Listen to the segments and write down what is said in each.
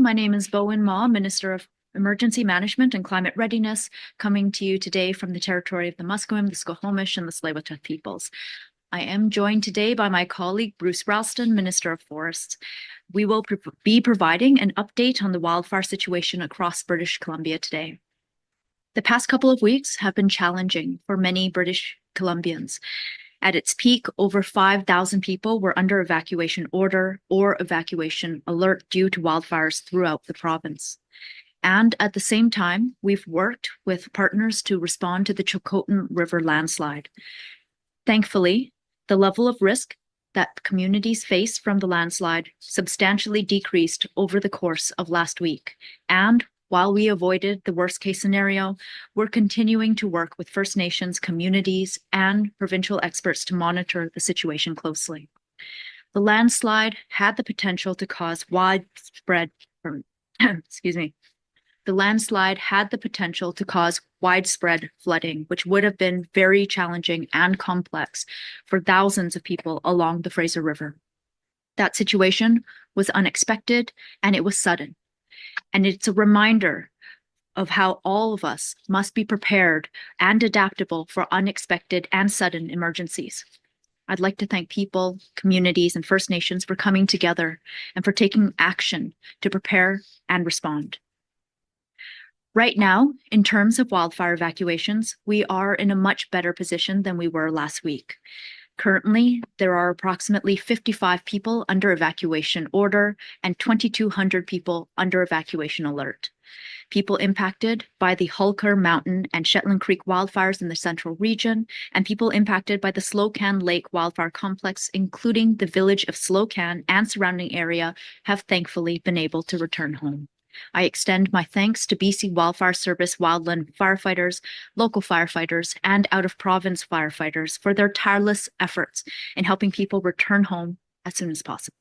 My name is Bowinn Ma, Minister of Emergency Management and Climate Readiness, coming to you today from the territory of the Musqueam, the Squamish, and the Tsleil-Waututh peoples. I am joined today by my colleague, Bruce Ralston, Minister of Forests. We will be providing an update on the wildfire situation across British Columbia today. The past couple of weeks have been challenging for many British Columbians. At its peak, over 5,000 people were under evacuation order or evacuation alert due to wildfires throughout the province. And at the same time, we've worked with partners to respond to the Chilcotin River landslide. Thankfully, the level of risk that communities faced from the landslide substantially decreased over the course of last week. And while we avoided the worst-case scenario, we're continuing to work with First Nations communities and provincial experts to monitor the situation closely. The landslide had the potential to cause widespread flooding, which would have been very challenging and complex for thousands of people along the Fraser River. That situation was unexpected and it was sudden. And it's a reminder of how all of us must be prepared and adaptable for unexpected and sudden emergencies. I'd like to thank people, communities, and First Nations for coming together and for taking action to prepare and respond. Right now, in terms of wildfire evacuations, we are in a much better position than we were last week. Currently, there are approximately 55 people under evacuation order and 2,200 people under evacuation alert. People impacted by the Hulker Mountain and Shetland Creek wildfires in the central region, and people impacted by the Slocan Lake wildfire complex, including the village of Slocan and surrounding area, have thankfully been able to return home. I extend my thanks to BC Wildfire Service wildland firefighters, local firefighters, and out-of-province firefighters for their tireless efforts in helping people return home as soon as possible.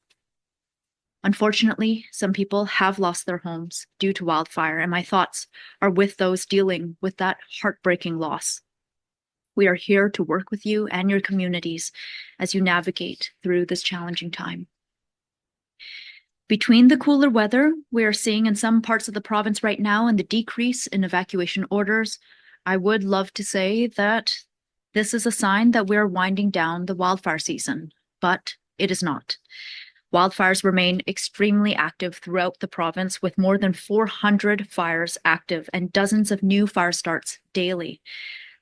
Unfortunately, some people have lost their homes due to wildfire, and my thoughts are with those dealing with that heartbreaking loss. We are here to work with you and your communities as you navigate through this challenging time. Between the cooler weather we are seeing in some parts of the province right now and the decrease in evacuation orders, I would love to say that this is a sign that we're winding down the wildfire season, but it is not. Wildfires remain extremely active throughout the province, with more than 400 fires active and dozens of new fire starts daily.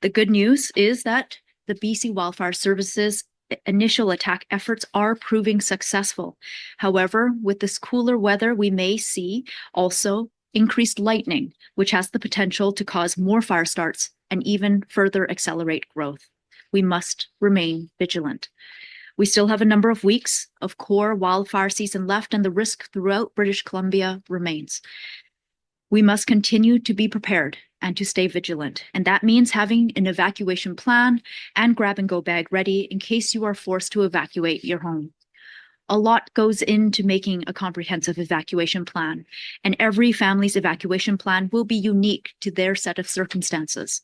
The good news is that the BC Wildfire Services initial attack efforts are proving successful. However, with this cooler weather, we may see also increased lightning, which has the potential to cause more fire starts and even further accelerate growth. We must remain vigilant. We still have a number of weeks of core wildfire season left, and the risk throughout British Columbia remains. We must continue to be prepared and to stay vigilant. And that means having an evacuation plan and grab-and-go bag ready in case you are forced to evacuate your home. A lot goes into making a comprehensive evacuation plan, and every family's evacuation plan will be unique to their set of circumstances.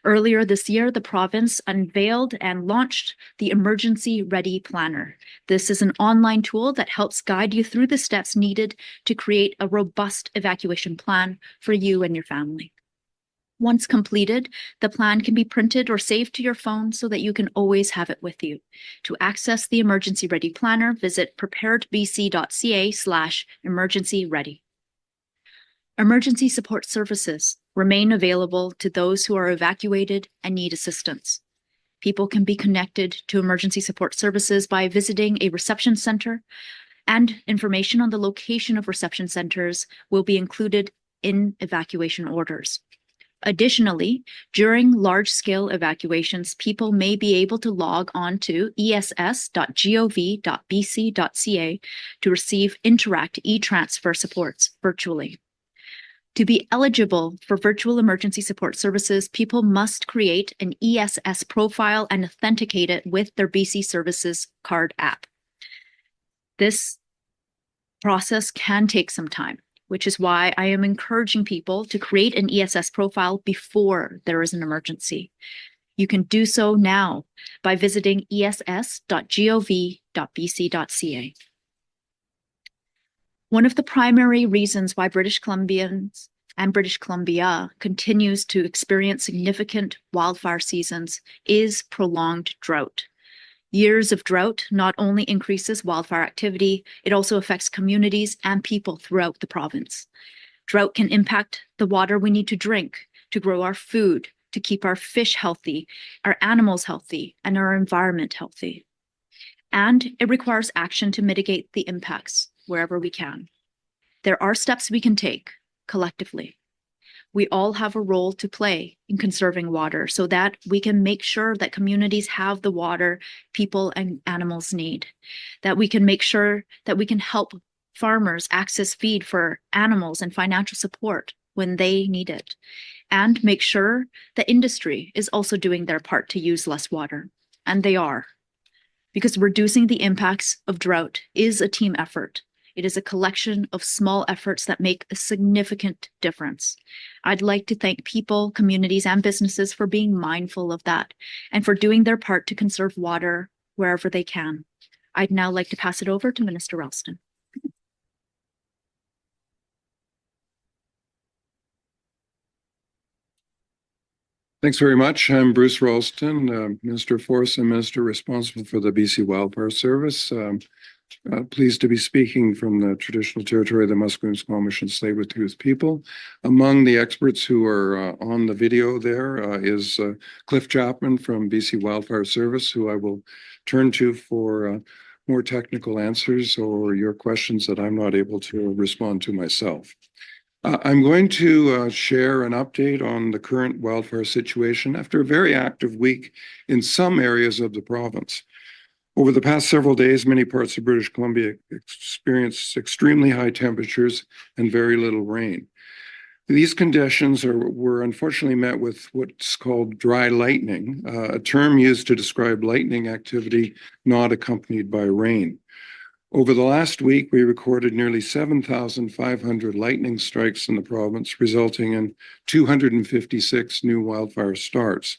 Earlier this year, the province unveiled and launched the Emergency Ready Planner. This is an online tool that helps guide you through the steps needed to create a robust evacuation plan for you and your family. Once completed, the plan can be printed or saved to your phone so that you can always have it with you. To access the Emergency Ready Planner, visit preparedbc.ca/emergency-ready. Emergency support services remain available to those who are evacuated and need assistance. People can be connected to emergency support services by visiting a reception center, and information on the location of reception centers will be included in evacuation orders. Additionally, during large-scale evacuations, people may be able to log on to ess.gov.bc.ca to receive Interact e-transfer supports virtually. To be eligible for virtual emergency support services, people must create an ESS profile and authenticate it with their BC Services card app. This process can take some time, which is why I am encouraging people to create an ESS profile before there is an emergency. You can do so now by visiting ess.gov.bc.ca. One of the primary reasons why British Columbians and British Columbia continues to experience significant wildfire seasons is prolonged drought. Years of drought not only increases wildfire activity, it also affects communities and people throughout the province. Drought can impact the water we need to drink, to grow our food, to keep our fish healthy, our animals healthy, and our environment healthy. And it requires action to mitigate the impacts wherever we can. There are steps we can take collectively. We all have a role to play in conserving water so that we can make sure that communities have the water people and animals need, that we can make sure that we can help farmers access feed for animals and financial support when they need it, and make sure that industry is also doing their part to use less water. And they are, because reducing the impacts of drought is a team effort. It is a collection of small efforts that make a significant difference. I'd like to thank people, communities, and businesses for being mindful of that and for doing their part to conserve water wherever they can. I'd now like to pass it over to Minister Ralston. Thanks very much. I'm Bruce Ralston, Minister of Forests and Minister responsible for the BC Wildfire Service. Pleased to be speaking from the traditional territory of the Musqueam, Squamish, and Tsleil-Waututh people. Among the experts who are on the video there is Cliff Chapman from BC Wildfire Service, who I will turn to for more technical answers or your questions that I'm not able to respond to myself. I'm going to share an update on the current wildfire situation after a very active week in some areas of the province. Over the past several days, many parts of British Columbia experienced extremely high temperatures and very little rain. These conditions were unfortunately met with what's called dry lightning, a term used to describe lightning activity not accompanied by rain. Over the last week, we recorded nearly 7,500 lightning strikes in the province, resulting in 256 new wildfire starts.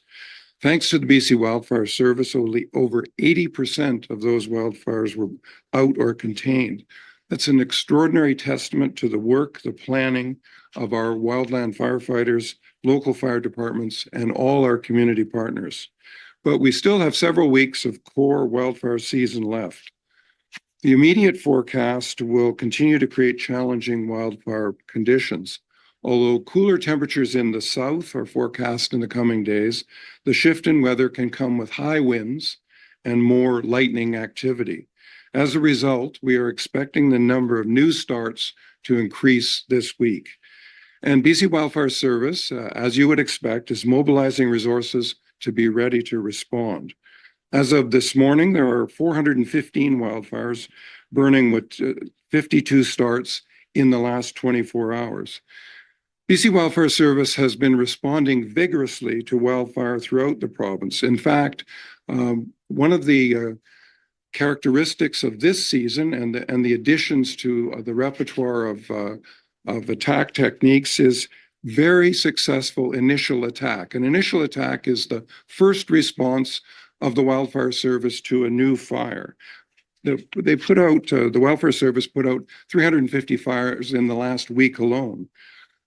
Thanks to the BC Wildfire Service, only over 80% of those wildfires were out or contained. That's an extraordinary testament to the work, the planning of our wildland firefighters, local fire departments, and all our community partners. But we still have several weeks of core wildfire season left. The immediate forecast will continue to create challenging wildfire conditions. Although cooler temperatures in the south are forecast in the coming days, the shift in weather can come with high winds and more lightning activity. As a result, we are expecting the number of new starts to increase this week. And BC Wildfire Service, as you would expect, is mobilizing resources to be ready to respond. As of this morning, there are 415 wildfires burning with 52 starts in the last 24 hours. BC Wildfire Service has been responding vigorously to wildfire throughout the province. In fact, one of the characteristics of this season and the additions to the repertoire of attack techniques is very successful initial attack. An initial attack is the first response of the Wildfire Service to a new fire. They put out, the Wildfire Service put out 350 fires in the last week alone.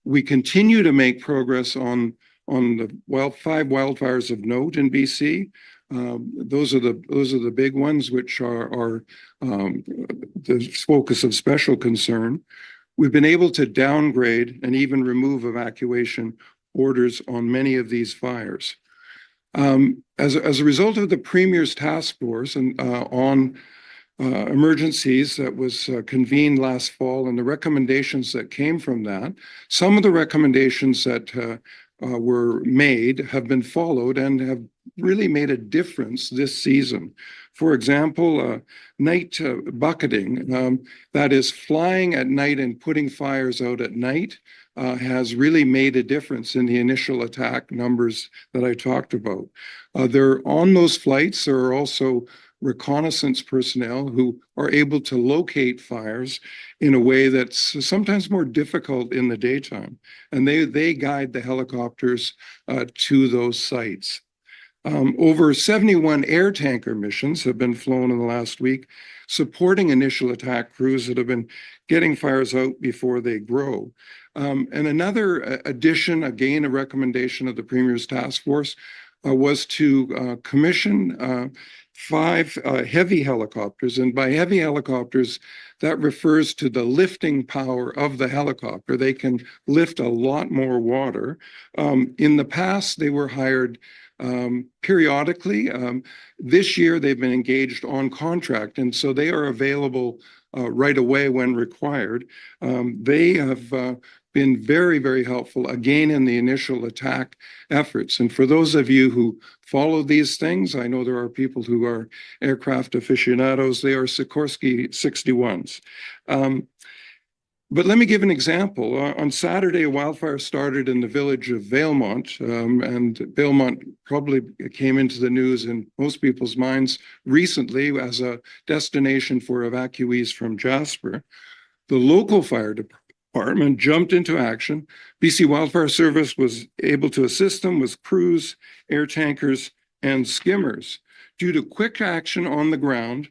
We continue to make progress on the 5 wildfires of note in BC. Those are the big ones, which are the focus of special concern. We've been able to downgrade and even remove evacuation orders on many of these fires. As a result of the Premier's task force on emergencies that was convened last fall and the recommendations that came from that, some of the recommendations that were made have been followed and have really made a difference this season. For example, night bucketing, that is flying at night and putting fires out at night, has really made a difference in the initial attack numbers that I talked about. On those flights, there are also reconnaissance personnel who are able to locate fires in a way that's sometimes more difficult in the daytime. And they guide the helicopters to those sites. Over 71 air tanker missions have been flown in the last week, supporting initial attack crews that have been getting fires out before they grow. And another addition, again, a recommendation of the Premier's task force, was to commission 5 heavy helicopters. And by heavy helicopters, that refers to the lifting power of the helicopter. They can lift a lot more water. In the past, they were hired periodically. This year, they've been engaged on contract, and so they are available right away when required. They have been very, very helpful, again, in the initial attack efforts. And for those of you who follow these things, I know there are people who are aircraft aficionados. They are Sikorsky 61s. But let me give an example. On Saturday, a wildfire started in the village of Valemont, and Valemont probably came into the news in most people's minds recently as a destination for evacuees from Jasper. The local fire department jumped into action. BC Wildfire Service was able to assist them with crews, air tankers, and skimmers. Due to quick action on the ground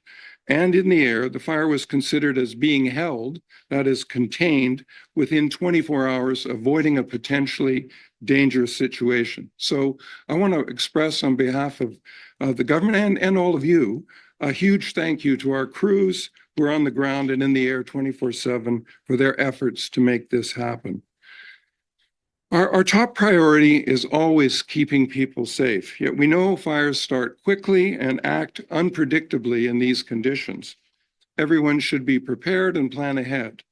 and in the air, the fire was considered as being held, that is, contained, within 24 hours, avoiding a potentially dangerous situation. So I want to express on behalf of the government and all of you, a huge thank you to our crews who are on the ground and in the air 24/7 for their efforts to make this happen. Our top priority is always keeping people safe, yet we know fires start quickly and act unpredictably in these conditions. Everyone should be prepared and plan ahead.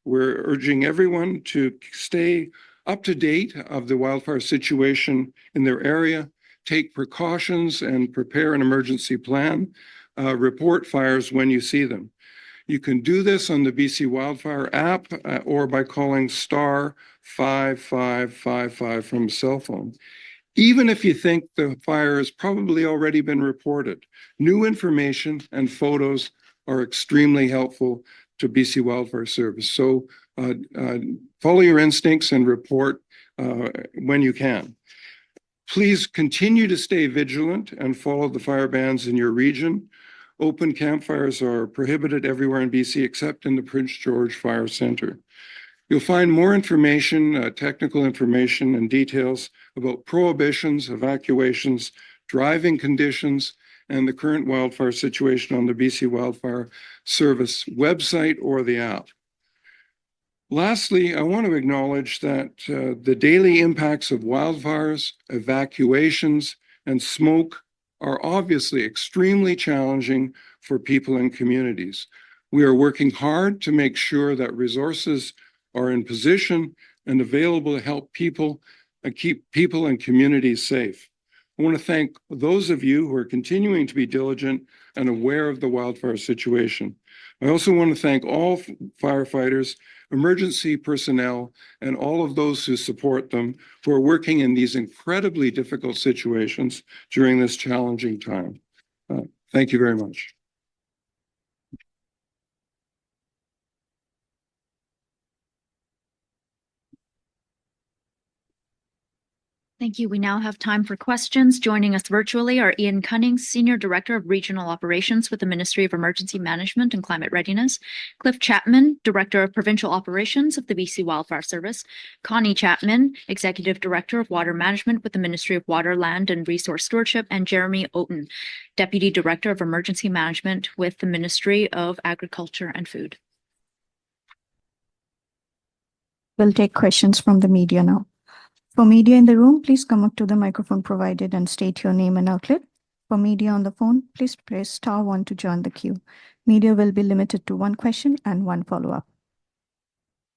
We're urging everyone to stay up to date of the wildfire situation in their area, take precautions and prepare an emergency plan, report fires when you see them. You can do this on the BC Wildfire app or by calling star 5555 from a cell phone. Even if you think the fire has probably already been reported, new information and photos are extremely helpful to BC Wildfire Service. So follow your instincts and report when you can. Please continue to stay vigilant and follow the fire bans in your region. Open campfires are prohibited everywhere in BC except in the Prince George Fire Centre. You'll find more information, technical information and details about prohibitions, evacuations, driving conditions, and the current wildfire situation on the BC Wildfire Service website or the app. Lastly, I want to acknowledge that the daily impacts of wildfires, evacuations, and smoke are obviously extremely challenging for people and communities. We are working hard to make sure that resources are in position and available to help people and keep people and communities safe. I want to thank those of you who are continuing to be diligent and aware of the wildfire situation. I also want to thank all firefighters, emergency personnel, and all of those who support them who are working in these incredibly difficult situations during this challenging time. Thank you very much. Thank you. We now have time for questions. Joining us virtually are Ian Cunnings, Senior Director of Regional Operations with the Ministry of Emergency Management and Climate Readiness, Cliff Chapman, Director of Provincial Operations of the BC Wildfire Service, Connie Chapman, Executive Director of Water Management with the Ministry of Water, Land and Resource Stewardship, and Jeremy Oaten, Deputy Director of Emergency Management with the Ministry of Agriculture and Food. We'll take questions from the media now. For media in the room, please come up to the microphone provided and state your name and outlet. For media on the phone, please press star 1 to join the queue. Media will be limited to 1 question and 1 follow-up.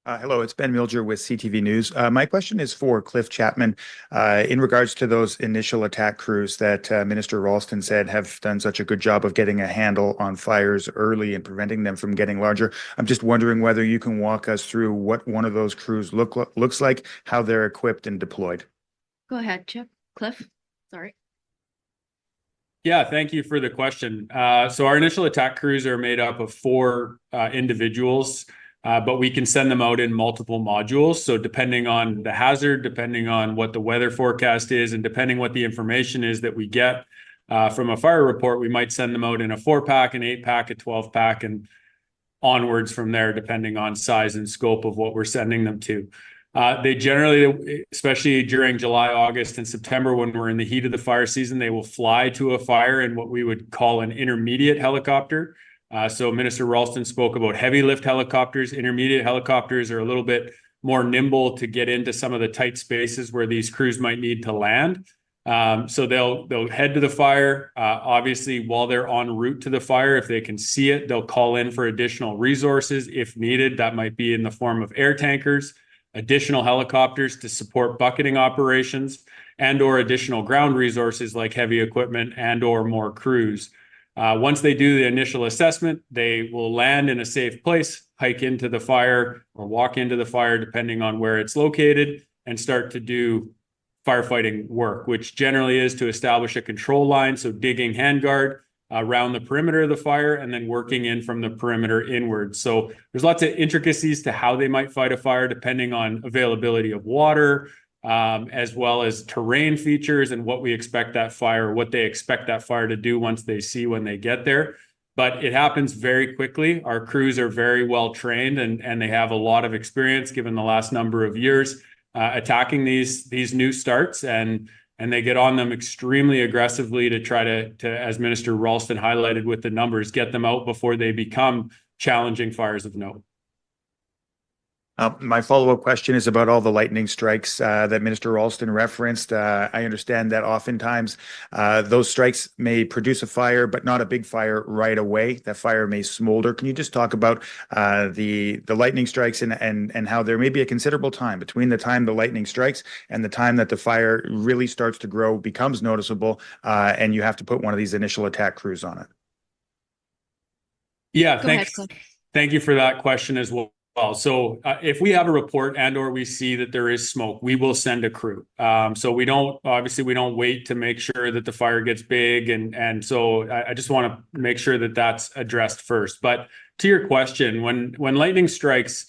Hello, it's Ben Milger with CTV News. My question is for Cliff Chapman. In regards to those initial attack crews that Minister Ralston said have done such a good job of getting a handle on fires early and preventing them from getting larger, I'm just wondering whether you can walk us through what one of those crews looks like, how they're equipped and deployed. Go ahead, Cliff. Sorry. Yeah, thank you for the question. So our initial attack crews are made up of 4 individuals. but we can send them out in multiple modules. So depending on the hazard, depending on what the weather forecast is, and depending what the information is that we get from a fire report, we might send them out in a 4-pack, an 8-pack, a 12-pack, and onwards from there, depending on size and scope of what we're sending them to. They generally, especially during July, August, and September, when we're in the heat of the fire season, they will fly to a fire in what we would call an intermediate helicopter. So Minister Ralston spoke about heavy lift helicopters. Intermediate helicopters are a little bit more nimble to get into some of the tight spaces where these crews might need to land. So they'll head to the fire. Obviously, while they're en route to the fire, if they can see it, they'll call in for additional resources if needed. That might be in the form of air tankers, additional helicopters to support bucketing operations, and or additional ground resources like heavy equipment and or more crews. Once they do the initial assessment, they will land in a safe place, hike into the fire or walk into the fire, depending on where it's located, and start to do firefighting work, which generally is to establish a control line. So digging handguard around the perimeter of the fire and then working in from the perimeter inward. So there's lots of intricacies to how they might fight a fire, depending on availability of water, as well as terrain features and what we expect that fire, what they expect that fire to do once they see when they get there. But it happens very quickly. Our crews are very well trained and they have a lot of experience given the last number of years attacking these new starts, and they get on them extremely aggressively to try to, as Minister Ralston highlighted with the numbers, get them out before they become challenging fires of note. My follow-up question is about all the lightning strikes that Minister Ralston referenced. I understand that oftentimes those strikes may produce a fire, but not a big fire right away. That fire may smolder. Can you just talk about the lightning strikes and how there may be a considerable time between the time the lightning strikes and the time that the fire really starts to grow, becomes noticeable, and you have to put one of these initial attack crews on it? Yeah, Go ahead, Cliff. thank you for that question as well. So if we have a report and or we see that there is smoke, we will send a crew. So we don't wait to make sure that the fire gets big. And so I just want to make sure that that's addressed first. But to your question, when lightning strikes,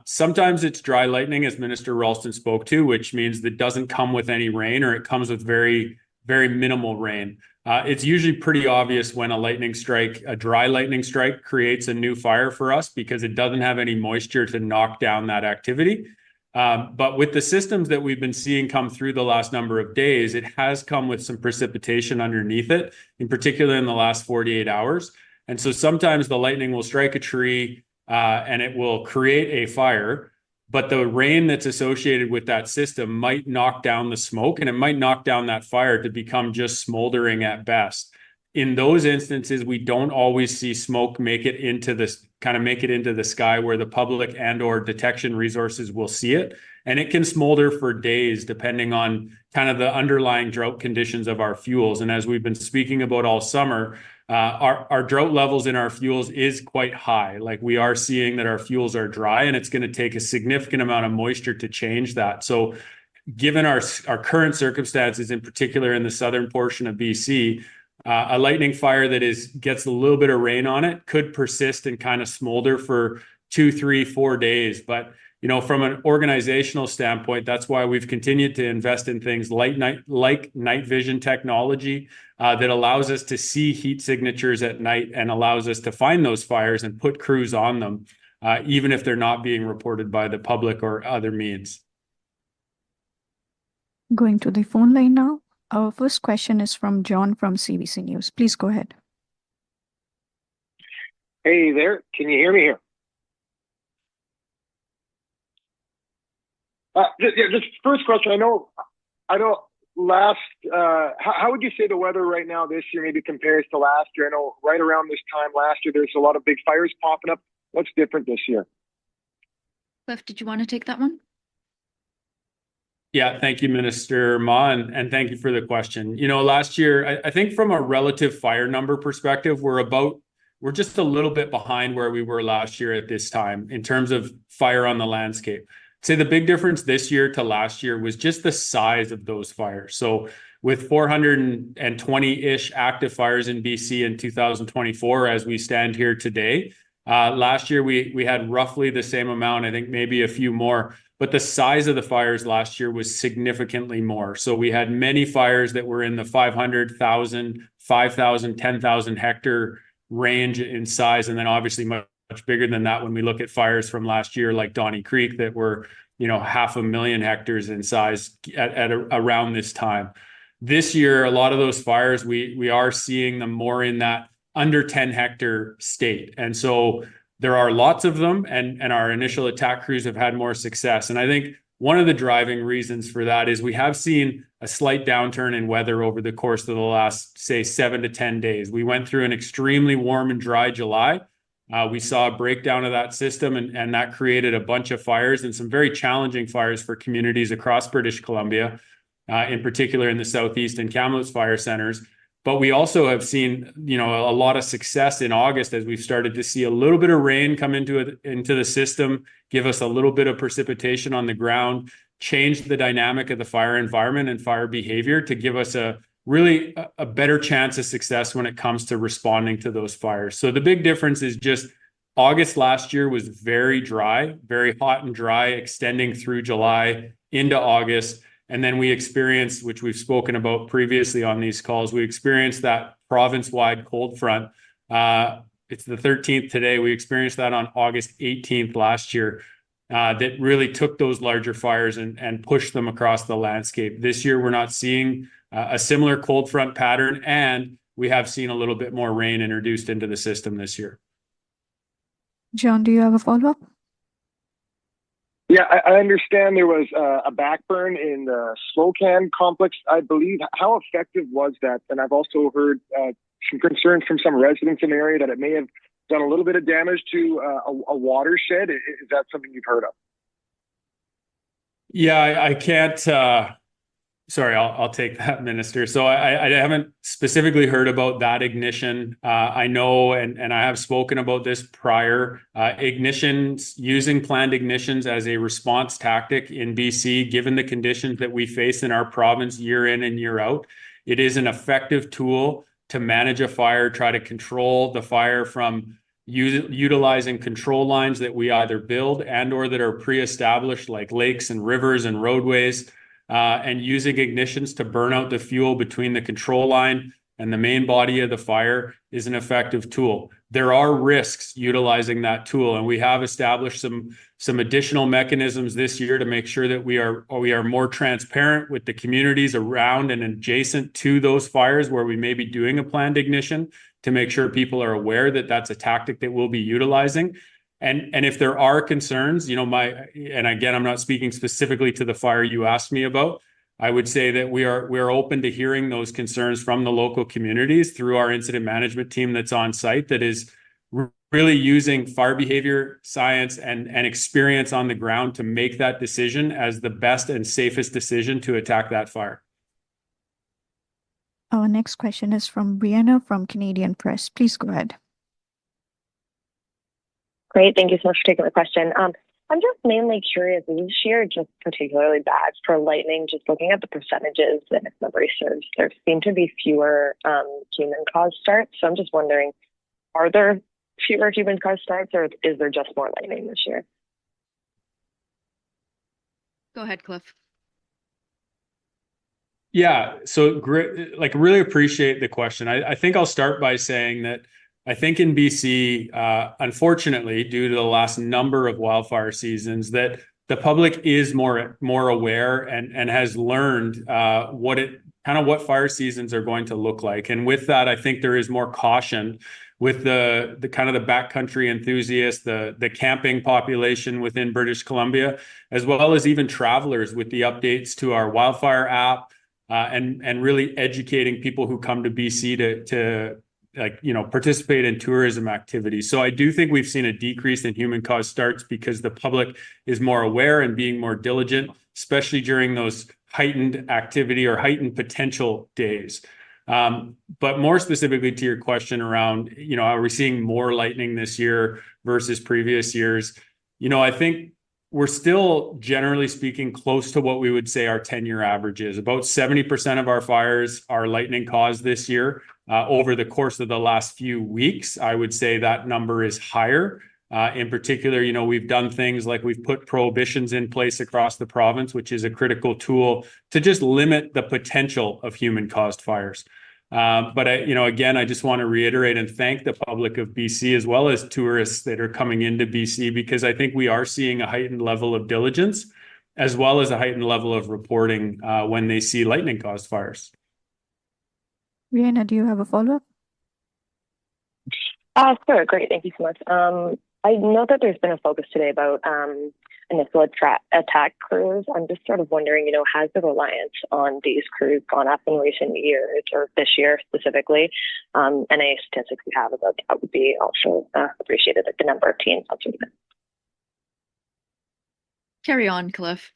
sometimes it's dry lightning, as Minister Ralston spoke to, which means that it doesn't come with any rain, or it comes with very, very minimal rain. It's usually pretty obvious when a dry lightning strike creates a new fire for us, because it doesn't have any moisture to knock down that activity. But with the systems that we've been seeing come through the last number of days, it has come with some precipitation underneath it, in particular in the last 48 hours. And so sometimes the lightning will strike a tree and it will create a fire, but the rain that's associated with that system might knock down the smoke, and it might knock down that fire to become just smoldering at best. In those instances, we don't always see smoke make it into the sky where the public and or detection resources will see it. And it can smolder for days, depending on kind of the underlying drought conditions of our fuels. And as we've been speaking about all summer, our drought levels in our fuels is quite high. Like, we are seeing that our fuels are dry, and it's going to take a significant amount of moisture to change that. So given our current circumstances, in particular in the southern portion of BC, a lightning fire that gets a little bit of rain on it could persist and kind of smolder for 2, 3, 4 days. But from an organizational standpoint, that's why we've continued to invest in things like night vision technology that allows us to see heat signatures at night and allows us to find those fires and put crews on them, even if they're not being reported by the public or other means. Going to the phone line now. Our first question is from John from CBC News. Please go ahead. Hey there, can you hear me here? Just first question. I know. Last, how would you say the weather right now this year maybe compares to last year? I know right around this time last year there's a lot of big fires popping up. What's different this year? Cliff, did you want to take that one? Yeah, thank you, Minister Ma, and thank you for the question. Last year, I think from a relative fire number perspective, we're just a little bit behind where we were last year at this time in terms of fire on the landscape. I'd say the big difference this year to last year was just the size of those fires. So with 420-ish active fires in BC in 2024, as we stand here today, Last year, we had roughly the same amount, I think maybe a few more, but the size of the fires last year was significantly more. So we had many fires that were in the 500,000, 5,000, 10,000 hectare range in size. And then obviously much bigger than that when we look at fires from last year, like Donnie Creek, that were, 500,000 hectares in size at around this time. This year, a lot of those fires, we are seeing them more in that under 10 hectare state. And so there are lots of them, and our initial attack crews have had more success. And I think one of the driving reasons for that is we have seen a slight downturn in weather over the course of the last, say, 7 to 10 days. We went through an extremely warm and dry July. We saw a breakdown of that system, and that created a bunch of fires and some very challenging fires for communities across British Columbia, in particular in the Southeast and Kamloops fire centers. But we also have seen, a lot of success in August as we've started to see a little bit of rain come into the system, give us a little bit of precipitation on the ground, change the dynamic of the fire environment and fire behavior to give us a better chance of success when it comes to responding to those fires. So the big difference is just August last year was very dry, very hot and dry, extending through July into August. And then we experienced, which we've spoken about previously on these calls, we experienced that province-wide cold front. It's the 13th today. We experienced that on August 18th last year. That really took those larger fires and pushed them across the landscape. This year, we're not seeing a similar cold front pattern, and we have seen a little bit more rain introduced into the system this year. John, do you have a follow-up? Yeah, I understand there was a backburn in the Slocan complex, I believe. How effective was that? And I've also heard some concerns from some residents in the area that it may have done a little bit of damage to a watershed. Is that something you've heard of? Yeah, I can't. Sorry, I'll take that, Minister. So I haven't specifically heard about that ignition. I know, and I have spoken about this prior, ignitions, using planned ignitions as a response tactic in BC, given the conditions that we face in our province year in and year out. It is an effective tool to manage a fire, try to control the fire from utilizing control lines that we either build and or that are pre-established, like lakes and rivers and roadways. And using ignitions to burn out the fuel between the control line and the main body of the fire is an effective tool. There are risks utilizing that tool, and we have established some additional mechanisms this year to make sure that we are more transparent with the communities around and adjacent to those fires where we may be doing a planned ignition, to make sure people are aware that that's a tactic that we'll be utilizing. And if there are concerns, and again, I'm not speaking specifically to the fire you asked me about, I would say that we are open to hearing those concerns from the local communities through our incident management team that's on site, that is really using fire behavior science and experience on the ground to make that decision as the best and safest decision to attack that fire. Our next question is from Brianna from Canadian Press. Please go ahead. Great. Thank you so much for taking the question. I'm just mainly curious, is this year just particularly bad for lightning? Just looking at the percentages, and if memory serves, there seem to be fewer human-caused starts. So I'm just wondering, are there fewer human-caused starts, or is there just more lightning this year? Go ahead, Cliff. Yeah, so great. Really appreciate the question. I think I'll start by saying that I think in BC, unfortunately, due to the last number of wildfire seasons, that the public is more aware and has learned what fire seasons are going to look like. And with that, I think there is more caution with the backcountry enthusiasts, the camping population within British Columbia, as well as even travelers with the updates to our wildfire app, and really educating people who come to BC to participate in tourism activities. So I do think we've seen a decrease in human-caused starts because the public is more aware and being more diligent, especially during those heightened activity or heightened potential days. But more specifically to your question around, are we seeing more lightning this year versus previous years? I think we're still, generally speaking, close to what we would say our 10-year average is. About 70% of our fires are lightning caused this year. Over the course of the last few weeks, I would say that number is higher. In particular, we've done things like we've put prohibitions in place across the province, which is a critical tool to just limit the potential of human-caused fires. But again, I just want to reiterate and thank the public of BC as well as tourists that are coming into BC, because I think we are seeing a heightened level of diligence as well as a heightened level of reporting when they see lightning-caused fires. Rihanna, do you have a follow-up? Sure, great. Thank you so much. I know that there's been a focus today about initial attack crews. I'm just sort of wondering, has the reliance on these crews gone up in recent years, or this year specifically? Any statistics you have about that would be also appreciated, like the number of teams. Carry on, Cliff.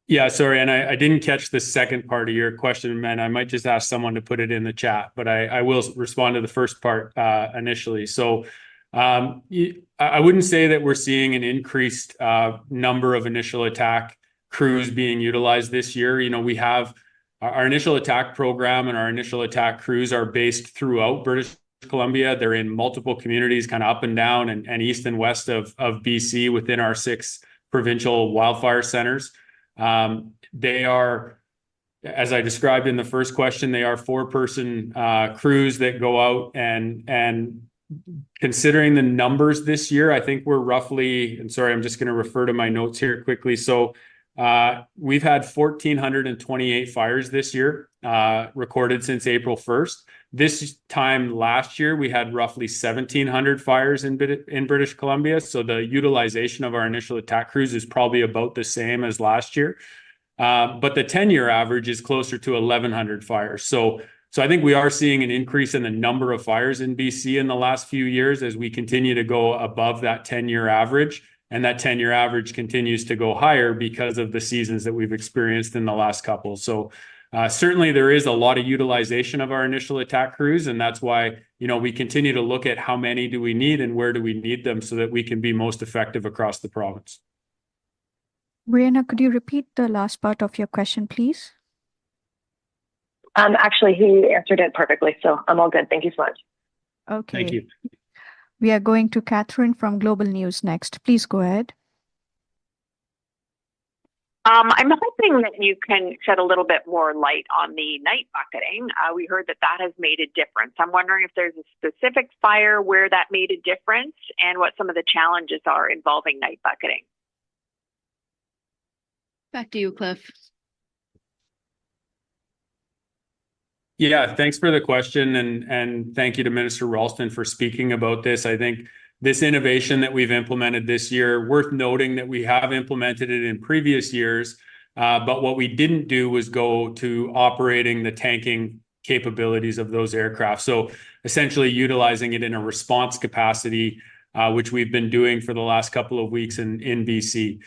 Yeah, sorry, and I didn't catch the second part of your question, man. I might just ask someone to put it in the chat, but I will respond to the first part initially. So I wouldn't say that we're seeing an increased number of initial attack crews being utilized this year. We have our initial attack program, and our initial attack crews are based throughout British Columbia. They're in multiple communities, kind of up and down and east and west of BC within our 6 provincial wildfire centers. They are, as I described in the first question, they are 4-person crews that go out and considering the numbers this year, I think we're roughly, and sorry, I'm just going to refer to my notes here quickly. So we've had 1,428 fires this year recorded since April 1st. This time last year, we had roughly 1,700 fires in British Columbia. So the utilization of our initial attack crews is probably about the same as last year. But the 10-year average is closer to 1,100 fires. So I think we are seeing an increase in the number of fires in BC in the last few years as we continue to go above that 10-year average. And that 10-year average continues to go higher because of the seasons that we've experienced in the last couple. So certainly there is a lot of utilization of our initial attack crews. And that's why, we continue to look at how many do we need and where do we need them so that we can be most effective across the province. Brianna, could you repeat the last part of your question, please? Actually, he answered it perfectly, so I'm all good. Thank you so much. Okay. Thank you. We are going to Catherine from Global News next. Please go ahead. I'm hoping that you can shed a little bit more light on the night bucketing. We heard that has made a difference. I'm wondering if there's a specific fire where that made a difference and what some of the challenges are involving night bucketing. Back to you, Cliff. Yeah, thanks for the question, and thank you to Minister Ralston for speaking about this. I think this innovation that we've implemented this year, worth noting that we have implemented it in previous years, but what we didn't do was go to operating the tanking capabilities of those aircraft. So essentially utilizing it in a response capacity, which we've been doing for the last couple of weeks in BC.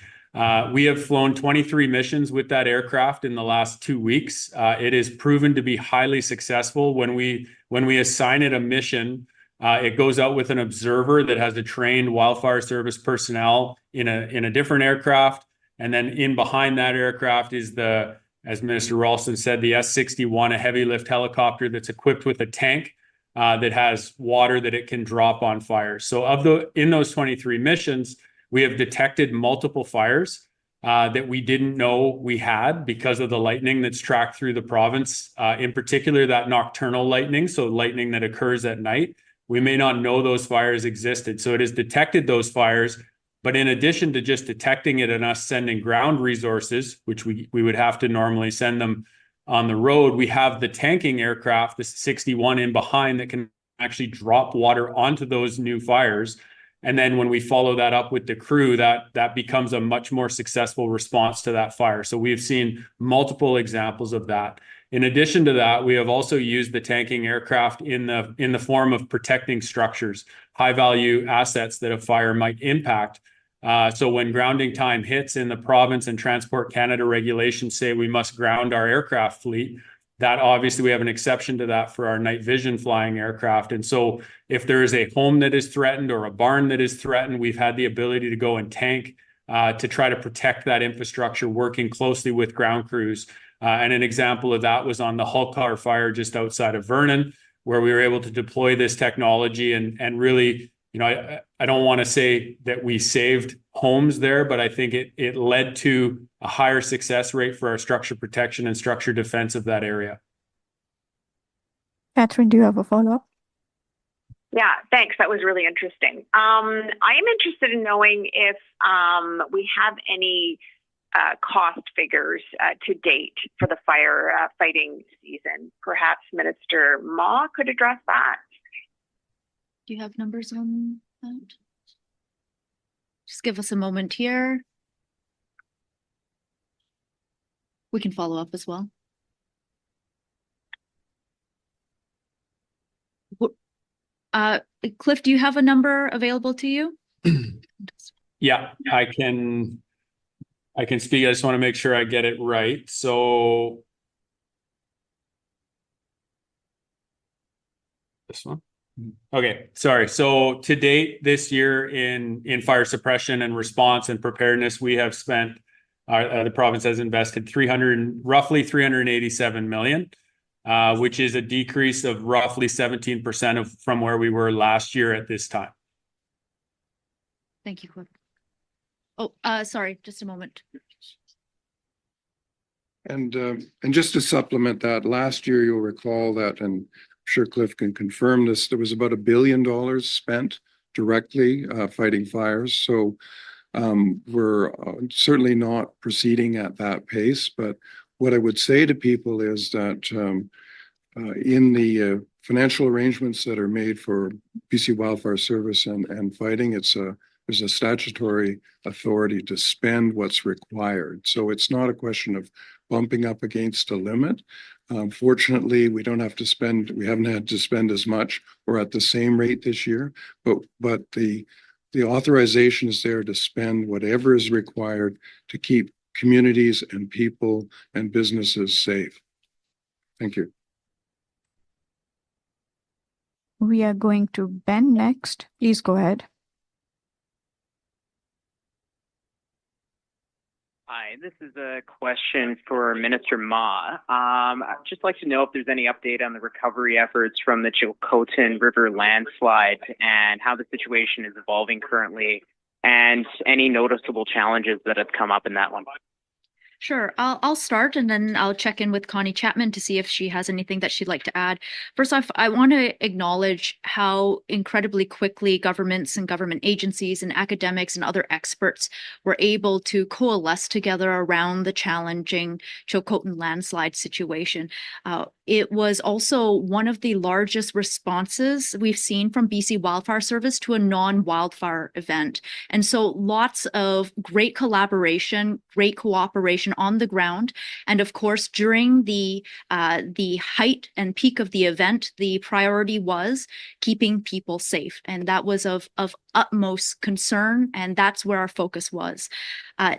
We have flown 23 missions with that aircraft in the last 2 weeks. It has proven to be highly successful. When we assign it a mission, it goes out with an observer that has a trained wildfire service personnel in a different aircraft. And then in behind that aircraft is as Minister Ralston said, the S-61, a heavy lift helicopter that's equipped with a tank that has water that it can drop on fires. So in those 23 missions, we have detected multiple fires that we didn't know we had because of the lightning that's tracked through the province, in particular that nocturnal lightning, so lightning that occurs at night. We may not know those fires existed. So it has detected those fires, but in addition to just detecting it and us sending ground resources, which we would have to normally send them on the road, we have the tanking aircraft, the 61 in behind that can actually drop water onto those new fires. And then when we follow that up with the crew, that becomes a much more successful response to that fire. So we've seen multiple examples of that. In addition to that, we have also used the tanking aircraft in the form of protecting structures, high value assets that a fire might impact. So when grounding time hits in the province and Transport Canada regulations say we must ground our aircraft fleet, that obviously we have an exception to that for our night vision flying aircraft. And so if there is a home that is threatened or a barn that is threatened, we've had the ability to go and tank to try to protect that infrastructure, working closely with ground crews. And an example of that was on the Hullcar fire just outside of Vernon, where we were able to deploy this technology and really, I don't want to say that we saved homes there, but I think it led to a higher success rate for our structure protection and structure defense of that area. Catherine, do you have a follow-up? Yeah, thanks. That was really interesting. I am interested in knowing if we have any cost figures to date for the fire fighting season. Perhaps Minister Ma could address that. Do you have numbers on that? Just give us a moment here. We can follow up as well. Cliff, do you have a number available to you? Yeah, I can speak. I just want to make sure I get it right. So this one. Okay, sorry. So to date this year in fire suppression and response and preparedness, we have spent, the province has invested roughly 387 million, which is a decrease of roughly 17% from where we were last year at this time. Thank you, Cliff. Oh, sorry, just a moment. And just to supplement that, last year, you'll recall that, and I'm sure Cliff can confirm this, there was about $1 billion spent directly fighting fires. So we're certainly not proceeding at that pace. But what I would say to people is that in the financial arrangements that are made for BC Wildfire Service and fighting, there's a statutory authority to spend what's required. So it's not a question of bumping up against a limit. Fortunately, we haven't had to spend as much or at the same rate this year, but the authorization is there to spend whatever is required to keep communities and people and businesses safe. Thank you. We are going to Ben next. Please go ahead. Hi, this is a question for Minister Ma. I'd just like to know if there's any update on the recovery efforts from the Chilcotin River landslide and how the situation is evolving currently and any noticeable challenges that have come up in that one. Sure. I'll start and then I'll check in with Connie Chapman to see if she has anything that she'd like to add. First off, I want to acknowledge how incredibly quickly governments and government agencies and academics and other experts were able to coalesce together around the challenging Chilcotin landslide situation. It was also one of the largest responses we've seen from BC Wildfire Service to a non-wildfire event. And so lots of great collaboration, great cooperation on the ground. And of course, during the height and peak of the event, the priority was keeping people safe. And that was of utmost concern. And that's where our focus was.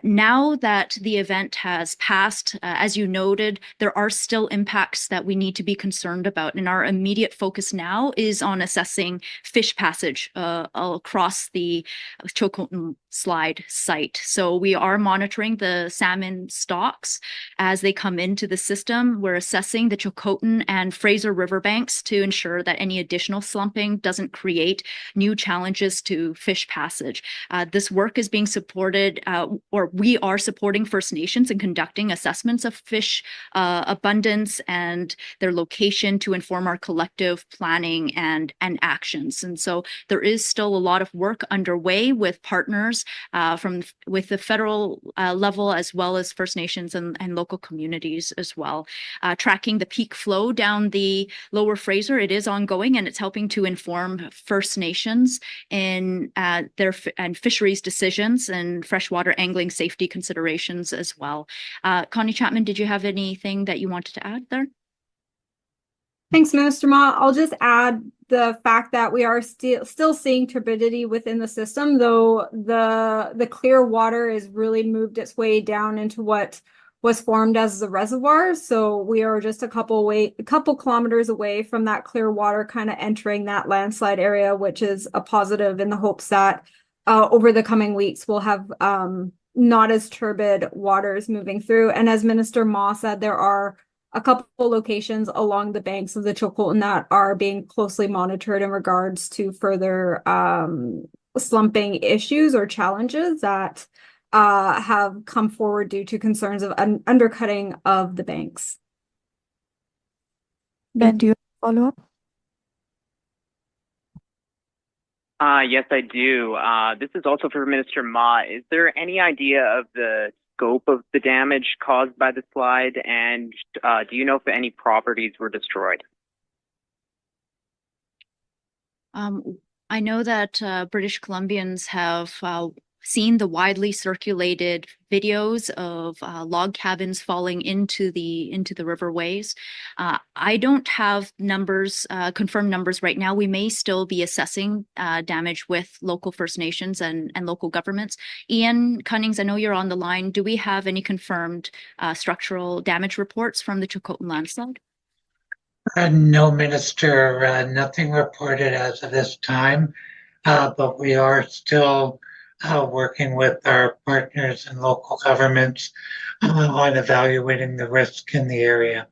Now that the event has passed, as you noted, there are still impacts that we need to be concerned about. And our immediate focus now is on assessing fish passage across the Chilcotin slide site. So we are monitoring the salmon stocks as they come into the system. We're assessing the Chilcotin and Fraser riverbanks to ensure that any additional slumping doesn't create new challenges to fish passage. This work is being supported, or we are supporting First Nations in conducting assessments of fish abundance and their location to inform our collective planning and actions. And so there is still a lot of work underway with partners with the federal level as well as First Nations and local communities as well. Tracking the peak flow down the lower Fraser, it is ongoing and it's helping to inform First Nations in their fisheries decisions and freshwater angling safety considerations as well. Connie Chapman, did you have anything that you wanted to add there? Thanks, Minister Ma. I'll just add the fact that we are still seeing turbidity within the system, though the clear water has really moved its way down into what was formed as the reservoir. So we are just a couple kilometers away from that clear water kind of entering that landslide area, which is a positive in the hopes that over the coming weeks we'll have not as turbid waters moving through. And as Minister Ma said, there are a couple locations along the banks of the Chilcotin that are being closely monitored in regards to further slumping issues or challenges that have come forward due to concerns of undercutting of the banks. Ben, do you follow up? Yes, I do. This is also for Minister Ma. Is there any idea of the scope of the damage caused by the slide? And do you know if any properties were destroyed? I know that British Columbians have seen the widely circulated videos of log cabins falling into the riverways. I don't have numbers, confirmed numbers right now. We may still be assessing damage with local First Nations and local governments. Ian Cunnings, I know you're on the line. Do we have any confirmed structural damage reports from the Chilcotin landslide? No, Minister, nothing reported as of this time, but we are still working with our partners and local governments on evaluating the risk in the area.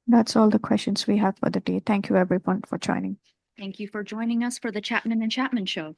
That's all the questions we have for the day. Thank you everyone for joining. Thank you for joining us for the Chapman and Chapman Show.